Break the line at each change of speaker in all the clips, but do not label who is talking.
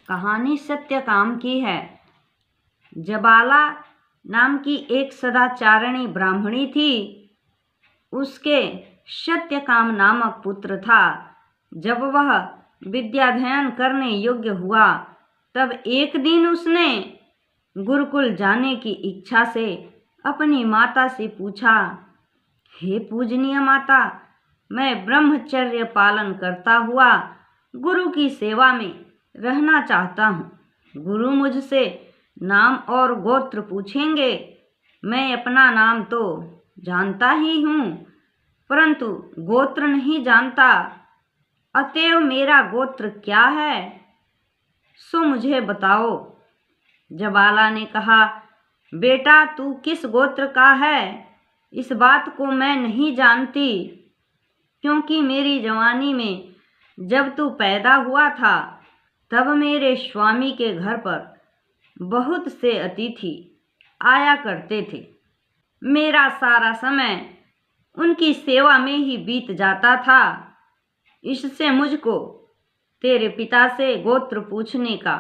कहानी सत्यकाम की है। जबाला नाम की एक सदाचारिणी ब्राह्मणी थी। उसके सत्यकाम नामक पुत्र था। जब वह विद्याध्ययन करने योग्य हुआ तब एक दिन उसने गुरुकुल जाने की इच्छा से अपनी माता से पूछा, हे पूजनीय माता, मैं ब्रह्मचर्य पालन करता हुआ गुरु की सेवा में रहना चाहता हूँ। गुरु मुझसे नाम और गोत्र पूछेंगे। मैं अपना नाम तो जानता ही हूँ परंतु गोत्र नहीं जानता। अतएव मेरा गोत्र क्या है सो मुझे बताओ। जबाला ने कहा, बेटा तू किस गोत्र का है इस बात को मैं नहीं जानती, क्योंकि मेरी जवानी में जब तू पैदा हुआ था तब मेरे स्वामी के घर पर बहुत से अतिथि आया करते थे। मेरा सारा समय उनकी सेवा में ही बीत जाता था। इससे मुझको तेरे पिता से गोत्र पूछने का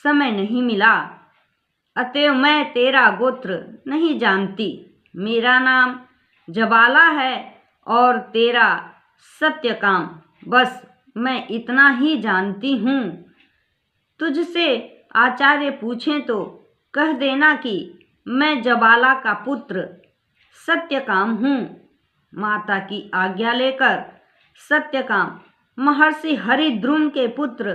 समय नहीं मिला। अतएव मैं तेरा गोत्र नहीं जानती। मेरा नाम जबाला है और तेरा सत्यकाम, बस मैं इतना ही जानती हूँ। तुझसे आचार्य पूछें तो कह देना कि मैं जबाला का पुत्र सत्यकाम हूँ। माता की आज्ञा लेकर सत्यकाम महर्षि हरिद्रुम के पुत्र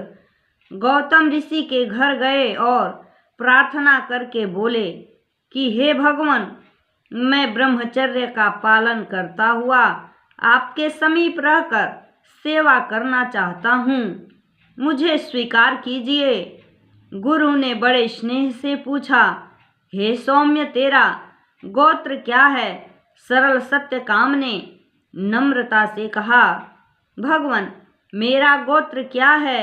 गौतम ऋषि के घर गए और प्रार्थना करके बोले कि हे भगवान, मैं ब्रह्मचर्य का पालन करता हुआ आपके समीप रहकर सेवा करना चाहता हूँ, मुझे स्वीकार कीजिए। गुरु ने बड़े स्नेह से पूछा, हे सौम्य, तेरा गोत्र क्या है? सरल सत्यकाम ने नम्रता से कहा, भगवान, मेरा गोत्र क्या है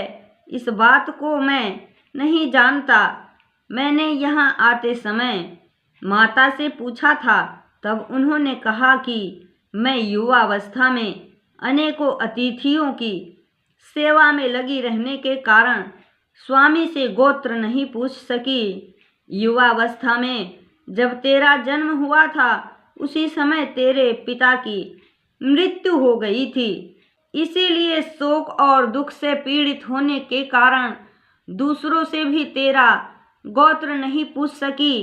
इस बात को मैं नहीं जानता। मैंने यहाँ आते समय माता से पूछा था, तब उन्होंने कहा कि मैं युवावस्था में अनेकों अतिथियों की सेवा में लगी रहने के कारण स्वामी से गोत्र नहीं पूछ सकी। युवावस्था में जब तेरा जन्म हुआ था उसी समय तेरे पिता की मृत्यु हो गई थी। इसीलिए शोक और दुख से पीड़ित होने के कारण दूसरों से भी तेरा गोत्र नहीं पूछ सकी।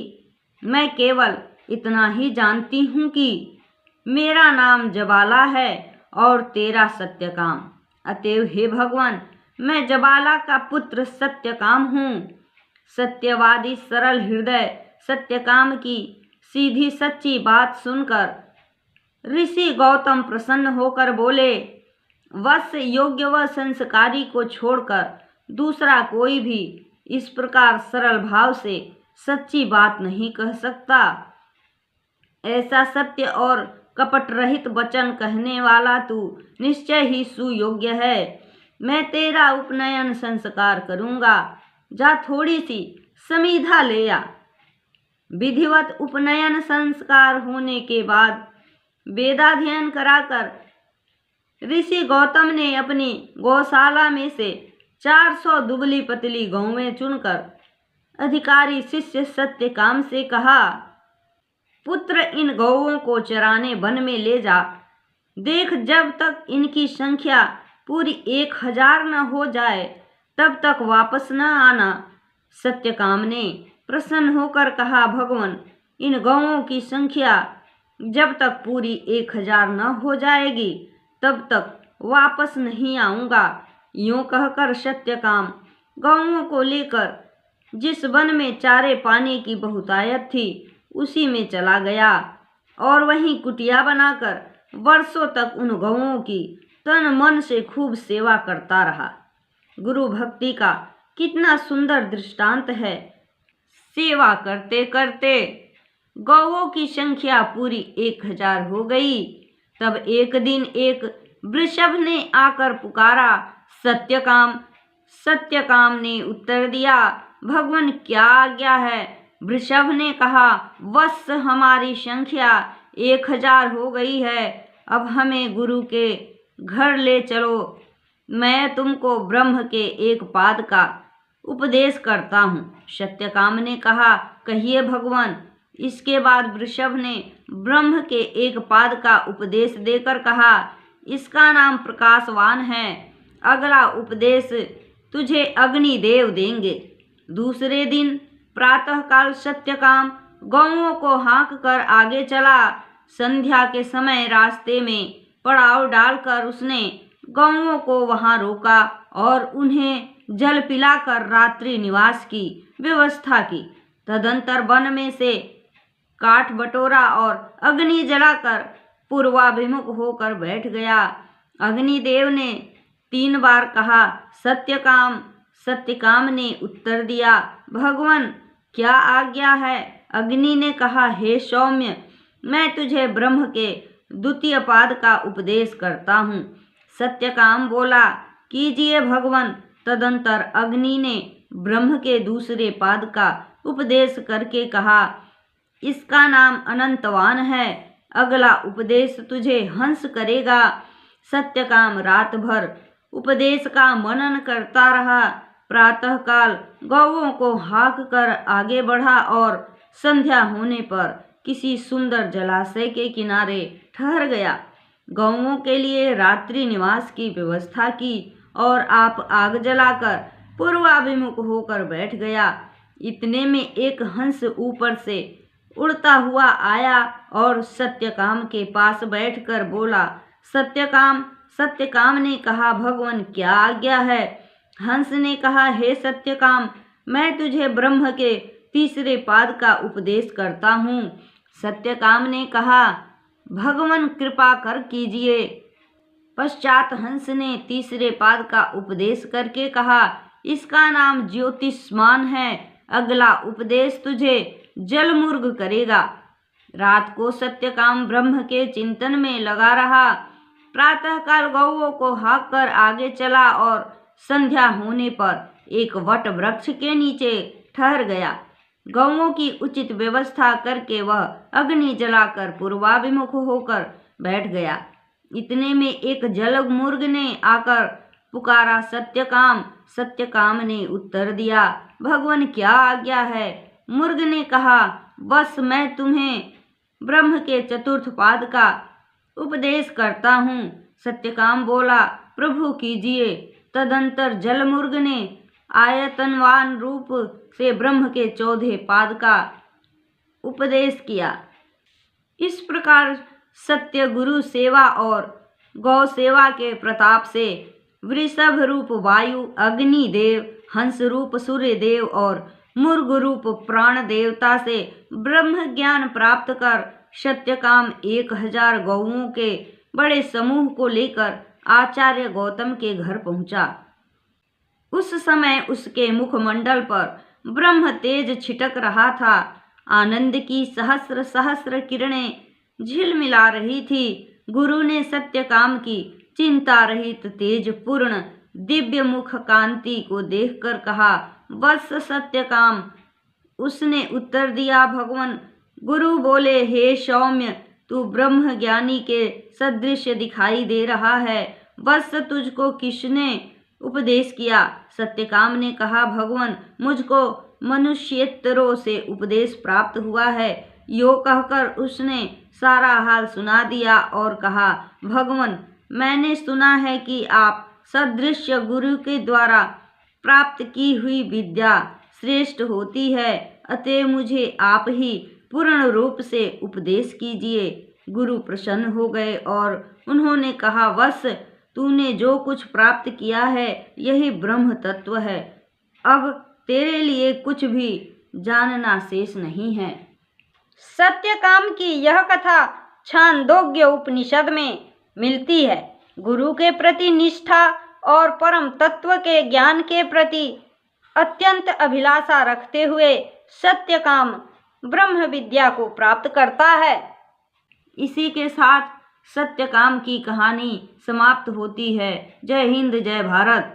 मैं केवल इतना ही जानती हूँ कि मेरा नाम जबाला है और तेरा सत्यकाम। अतएव हे भगवान, मैं जबाला का पुत्र सत्यकाम हूँ। सत्यवादी सरल हृदय सत्यकाम की सीधी सच्ची बात सुनकर ऋषि गौतम प्रसन्न होकर बोले, वत्स, योग्य व संस्कारी को छोड़कर दूसरा कोई भी इस प्रकार सरल भाव से सच्ची बात नहीं कह सकता। ऐसा सत्य और कपट रहित वचन कहने वाला तू निश्चय ही सुयोग्य है। मैं तेरा उपनयन संस्कार करूँगा। जा थोड़ी सी समीधा ले आ। विधिवत उपनयन संस्कार होने के बाद वेदाध्ययन कराकर ऋषि गौतम ने अपनी गौशाला में से 400 दुबली पतली गौवें चुनकर अधिकारी शिष्य सत्यकाम से कहा, पुत्र, इन गौओं को चराने वन में ले जा। देख, जब तक इनकी संख्या पूरी 1000 न हो जाए तब तक वापस न आना। सत्यकाम ने प्रसन्न होकर कहा, भगवान, इन गौओं की संख्या जब तक पूरी 1000 न हो जाएगी तब तक वापस नहीं आऊँगा। यूँ कहकर सत्यकाम गौओं को लेकर जिस वन में चारे पानी की बहुतायत थी उसी में चला गया और वहीं कुटिया बनाकर वर्षों तक उन गौओं की तन मन से खूब सेवा करता रहा। गुरु भक्ति का कितना सुंदर दृष्टांत है। सेवा करते करते गौओं की संख्या पूरी 1000 हो गई। तब एक दिन एक वृषभ ने आकर पुकारा, सत्यकाम। सत्यकाम ने उत्तर दिया, भगवान, क्या आज्ञा है? वृषभ ने कहा, वत्स, हमारी संख्या 1000 हो गई है। अब हमें गुरु के घर ले चलो। मैं तुमको ब्रह्म के एक पाद का उपदेश करता हूँ। सत्यकाम ने कहा, कहिए भगवान। इसके बाद वृषभ ने ब्रह्म के एक पाद का उपदेश देकर कहा, इसका नाम प्रकाशवान है। अगला उपदेश तुझे अग्निदेव देंगे। दूसरे दिन प्रातःकाल सत्यकाम गौओं को हाँक कर आगे चला। संध्या के समय रास्ते में पड़ाव डालकर उसने गौओं को वहां रोका और उन्हें जल पिलाकर रात्रि निवास की व्यवस्था की। तदंतर वन में से काठ बटोरा और अग्नि जलाकर पूर्वाभिमुख होकर बैठ गया। अग्निदेव ने 3 बार कहा, सत्यकाम। सत्यकाम ने उत्तर दिया, भगवान क्या आज्ञा है। अग्नि ने कहा, हे सौम्य, मैं तुझे ब्रह्म के द्वितीय पाद का उपदेश करता हूँ। सत्यकाम बोला, कीजिए भगवान। तदंतर अग्नि ने ब्रह्म के दूसरे पाद का उपदेश करके कहा, इसका नाम अनंतवान है। अगला उपदेश तुझे हंस करेगा। सत्यकाम रात भर उपदेश का मनन करता रहा। प्रातःकाल गौओं को हाँक कर आगे बढ़ा और संध्या होने पर किसी सुंदर जलाशय के किनारे ठहर गया। गौओं के लिए रात्रि निवास की व्यवस्था की और आप आग जलाकर पूर्वाभिमुख होकर बैठ गया। इतने में एक हंस ऊपर से उड़ता हुआ आया और सत्यकाम के पास बैठकर बोला, सत्यकाम। सत्यकाम ने कहा, भगवान क्या आज्ञा है। हंस ने कहा, हे सत्यकाम, मैं तुझे ब्रह्म के तीसरे पाद का उपदेश करता हूँ। सत्यकाम ने कहा, भगवान कृपा कर कीजिए। पश्चात हंस ने तीसरे पाद का उपदेश करके कहा, इसका नाम ज्योतिष्मान है। अगला उपदेश तुझे जलमुर्ग करेगा। रात को सत्यकाम ब्रह्म के चिंतन में लगा रहा। प्रातःकाल गौओं को हाँक कर आगे चला और संध्या होने पर एक वट वृक्ष के नीचे ठहर गया। गौओं की उचित व्यवस्था करके वह अग्नि जलाकर पूर्वाभिमुख होकर बैठ गया। इतने में एक जलमुर्ग ने आकर पुकारा, सत्यकाम। सत्यकाम ने उत्तर दिया, भगवान क्या आज्ञा है। मुर्ग ने कहा, बस मैं तुम्हें ब्रह्म के चतुर्थ पाद का उपदेश करता हूँ। सत्यकाम बोला, प्रभु कीजिए। तदंतर जलमुर्ग ने आयतनवान रूप से ब्रह्म के चौथे पाद का उपदेश किया। इस प्रकार सत्य गुरु सेवा और गौ सेवा के प्रताप से वृषभ रूप वायु, अग्नि देव, हंस रूप सूर्य देव और मुर्ग रूप प्राण देवता से ब्रह्म ज्ञान प्राप्त कर सत्यकाम 1000 गौओं के बड़े समूह को लेकर आचार्य गौतम के घर पहुंचा। उस समय उसके मुखमंडल पर ब्रह्म तेज छिटक रहा था। आनंद की सहस्र सहस्र किरणें झिलमिला रही थी। गुरु ने सत्यकाम की चिंता रहित तेज पूर्ण दिव्य मुख कांति को देखकर कहा, वत्स सत्यकाम। उसने उत्तर दिया, भगवान। गुरु बोले, हे सौम्य, तू ब्रह्म ज्ञानी के सदृश दिखाई दे रहा है। वत्स, तुझको किसने उपदेश किया। सत्यकाम ने कहा, भगवान, मुझको मनुष्येतरों से उपदेश प्राप्त हुआ है। यो कहकर उसने सारा हाल सुना दिया और कहा, भगवान, मैंने सुना है कि आप सदृश्य गुरु के द्वारा प्राप्त की हुई विद्या श्रेष्ठ होती है, अतः मुझे आप ही पूर्ण रूप से उपदेश कीजिए। गुरु प्रसन्न हो गए और उन्होंने कहा, वत्स, तूने जो कुछ प्राप्त किया है यही ब्रह्म तत्व है। अब तेरे लिए कुछ भी जानना शेष नहीं है। सत्यकाम की यह कथा छांदोग्य उपनिषद में मिलती है। गुरु के प्रति निष्ठा और परम तत्व के ज्ञान के प्रति अत्यंत अभिलाषा रखते हुए सत्यकाम ब्रह्म विद्या को प्राप्त करता है। इसी के साथ सत्यकाम की कहानी समाप्त होती है। जय हिंद, जय भारत।